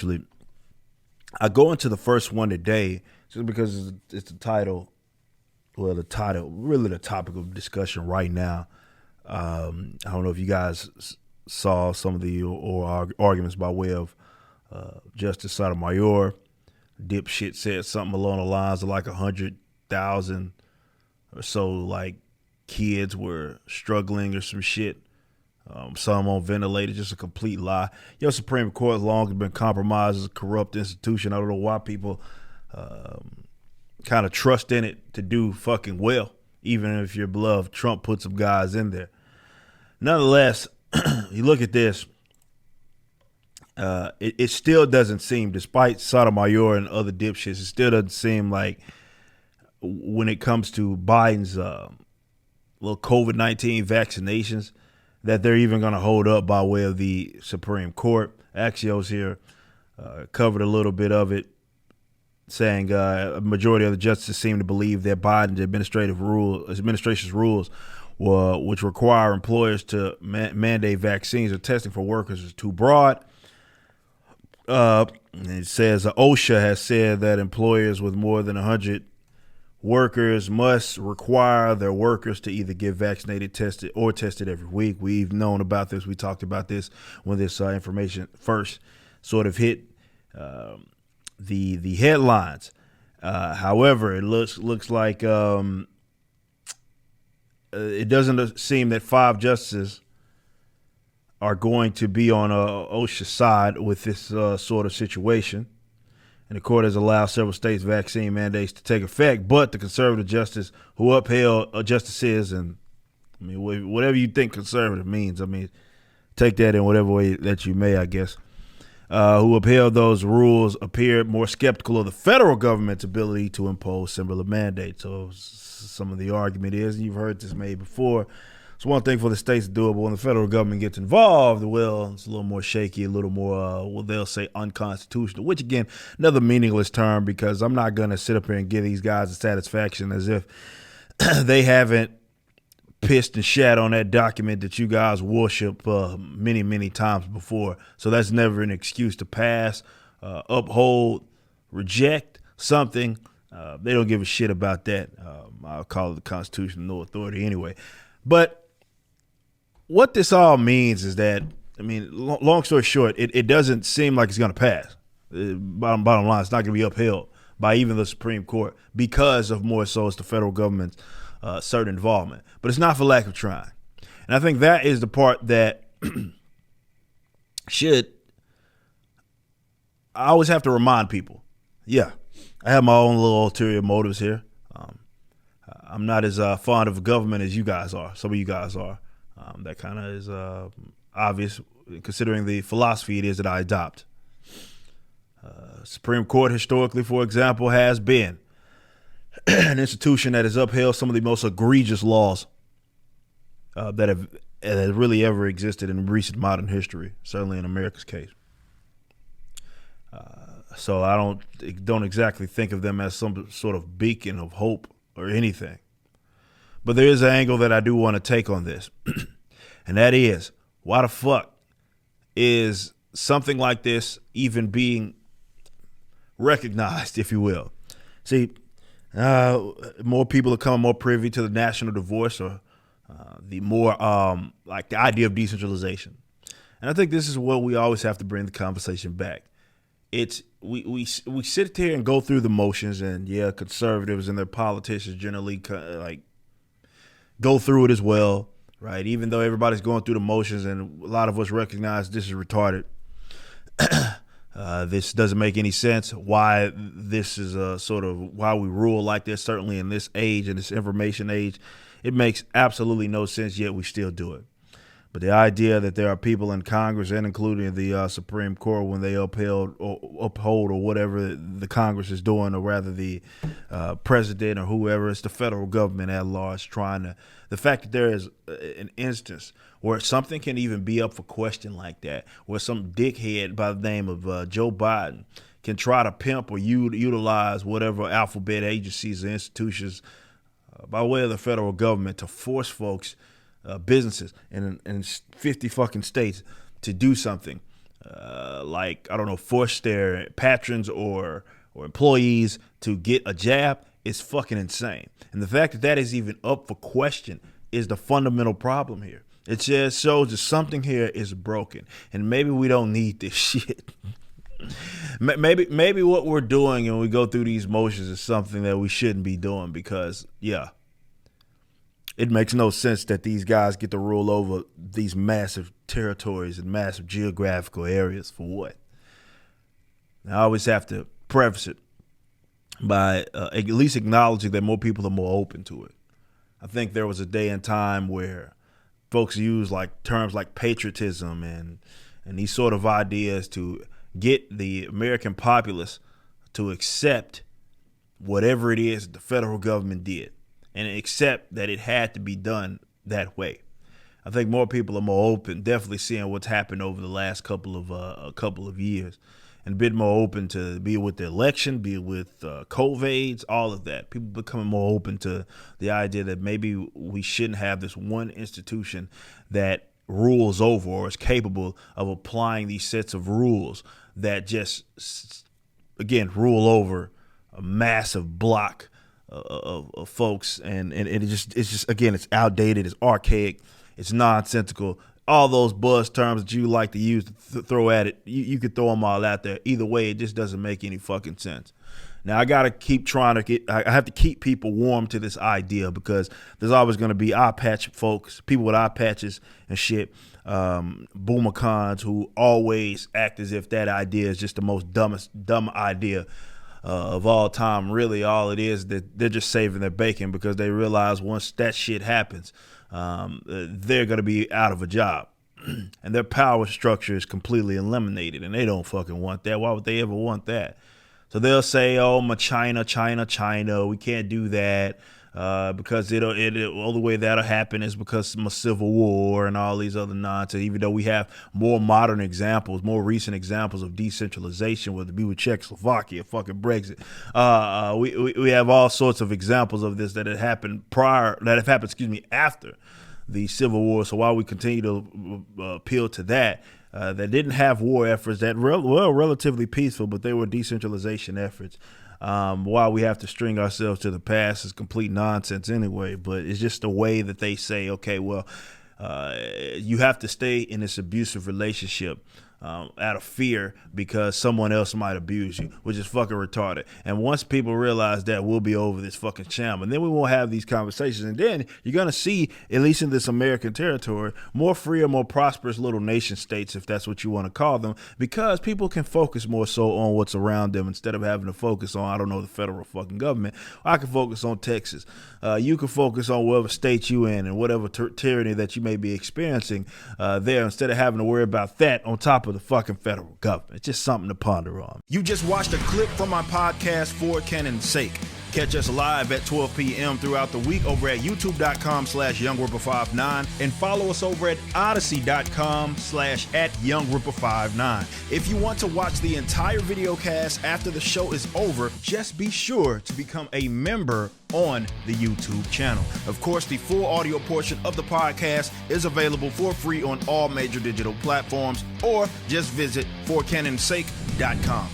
Actually, I go into the first one today just because it's the title. Well, the title, really the topic of discussion right now. I don't know if you guys saw some of the arguments by way of Justice Sotomayor. Dipshit said something along the lines of like 100,000 or so, like kids were struggling or some shit. Some on ventilators, just a complete lie. Your Supreme Court has long been compromised as a corrupt institution. I don't know why people kind of trust in it to do fucking well, even if your beloved Trump put some guys in there. Nonetheless, you look at this, it still doesn't seem, despite Sotomayor and other dipshits, it still doesn't seem like when it comes to Biden's little COVID-19 vaccinations, that they're even going to hold up by way of the Supreme Court. Axios here covered a little bit of it, saying a majority of the justices seem to believe that Biden's administration's rules, which require employers to mandate vaccines or testing for workers, is too broad. It says OSHA has said that employers with more than 100 workers must require their workers to either get vaccinated, tested, or tested every week. We've known about this. We talked about this when this information first sort of hit the headlines. However, it looks like it doesn't seem that five justices are going to be on OSHA's side with this sort of situation. And the court has allowed several states' vaccine mandates to take effect, but the conservative justice who upheld justices, and I mean, whatever you think conservative means, I mean, take that in whatever way that you may, I guess, who upheld those rules appeared more skeptical of the federal government's ability to impose similar mandates. So some of the argument is, and you've heard this made before, it's one thing for the states to do it, but when the federal government gets involved, well, it's a little more shaky, a little more, they'll say unconstitutional, which, again, another meaningless term, because I'm not going to sit up here and give these guys the satisfaction as if they haven't pissed and shat on that document that you guys worship many, many times before. So that's never an excuse to pass, uphold, reject something. They don't give a shit about that. I'll call it the Constitution of no authority anyway. But what this all means is that, I mean, long story short, it doesn't seem like it's going to pass. Bottom line, it's not going to be upheld by even the Supreme Court because of more so it's the federal government's certain involvement. But it's not for lack of trying. And I think that is the part that I always have to remind people. Yeah, I have my own little ulterior motives here. I'm not as fond of government as you guys are. Some of you guys are. That kind of is obvious considering the philosophy it is that I adopt. Supreme Court historically, for example, has been an institution that has upheld some of the most egregious laws that have really ever existed in recent modern history, certainly in America's case. So I don't exactly think of them as some sort of beacon of hope or anything. But there is an angle that I do want to take on this. And that is, why the fuck is something like this even being recognized, if you will? See, more people are becoming more privy to the national divorce or the more like the idea of decentralization. And I think this is what we always have to bring the conversation back. It's we sit here and go through the motions, and yeah, conservatives and their politicians generally like go through it as well, right? Even though everybody's going through the motions, and a lot of us recognize this is retarded. This doesn't make any sense. Why this is a sort of why we rule like this, certainly in this age, in this information age, it makes absolutely no sense, yet we still do it. But the idea that there are people in Congress and including the Supreme Court, when they uphold or whatever the Congress is doing, or rather the president or whoever, it's the federal government at large trying to, the fact that there is an instance where something can even be up for question like that, where some dickhead by the name of Joe Biden can try to pimp or utilize whatever alphabet agencies or institutions by way of the federal government to force folks, businesses in 50 fucking states to do something like, I don't know, force their patrons or employees to get a jab is fucking insane. And the fact that that is even up for question is the fundamental problem here. It just shows that something here is broken, and maybe we don't need this shit. Maybe what we're doing and we go through these motions is something that we shouldn't be doing, because, yeah, it makes no sense that these guys get to rule over these massive territories and massive geographical areas for what? I always have to preface it by at least acknowledging that more people are more open to it. I think there was a day and time where folks use like terms like patriotism and these sort of ideas to get the American populace to accept whatever it is the federal government did, and accept that it had to be done that way. I think more people are more open, definitely seeing what's happened over the last couple of years, and a bit more open to be with the election, be with COVIDs, all of that. People becoming more open to the idea that maybe we shouldn't have this one institution that rules over or is capable of applying these sets of rules that just, again, rule over a massive block of folks, and it's just again, it's outdated, it's archaic, it's nonsensical. All those buzz terms that you like to use to throw at it, you could throw them all out there. Either way, it just doesn't make any fucking sense. Now, I got to keep I have to keep people warm to this idea, because there's always going to be eye patch folks, people with eye patches and shit, boomer cons who always act as if that idea is just the most dumb idea of all time. Really, all it is that they're just saving their bacon, because they realize once that shit happens, they're going to be out of a job. And their power structure is completely eliminated, and they don't fucking want that. Why would they ever want that? So they'll say, oh, my China, we can't do that because the only way that'll happen is because of a civil war and all these other nonsense, even though we have more modern examples, more recent examples of decentralization, whether it be with Czechoslovakia, fucking Brexit. We have all sorts of examples of this that have happened after the Civil War. So while we continue to appeal to that, that didn't have war efforts that were relatively peaceful, but they were decentralization efforts. While we have to string ourselves to the past is complete nonsense anyway, but it's just the way that they say, okay, well, you have to stay in this abusive relationship out of fear because someone else might abuse you, which is fucking retarded. And once people realize that, we'll be over this fucking sham, and then we won't have these conversations. And then you're going to see, at least in this American territory, more freer, more prosperous little nation states, if that's what you want to call them, because people can focus more so on what's around them instead of having to focus on, I don't know, the federal fucking government. I can focus on Texas. You can focus on whatever state you in and whatever tyranny that you may be experiencing there, instead of having to worry about that on top of the fucking federal government. It's just something to ponder on. You just watched a clip from my podcast, For Canon's Sake. Catch us live at 12 p.m. throughout the week over at youtube.com/YoungRipper59 and follow us over at odyssey.com/@YoungRipper59. If you want to watch the entire video cast after the show is over, just be sure to become a member on the YouTube channel. Of course, the full audio portion of the podcast is available for free on all major digital platforms, or just visit forcanonsake.com.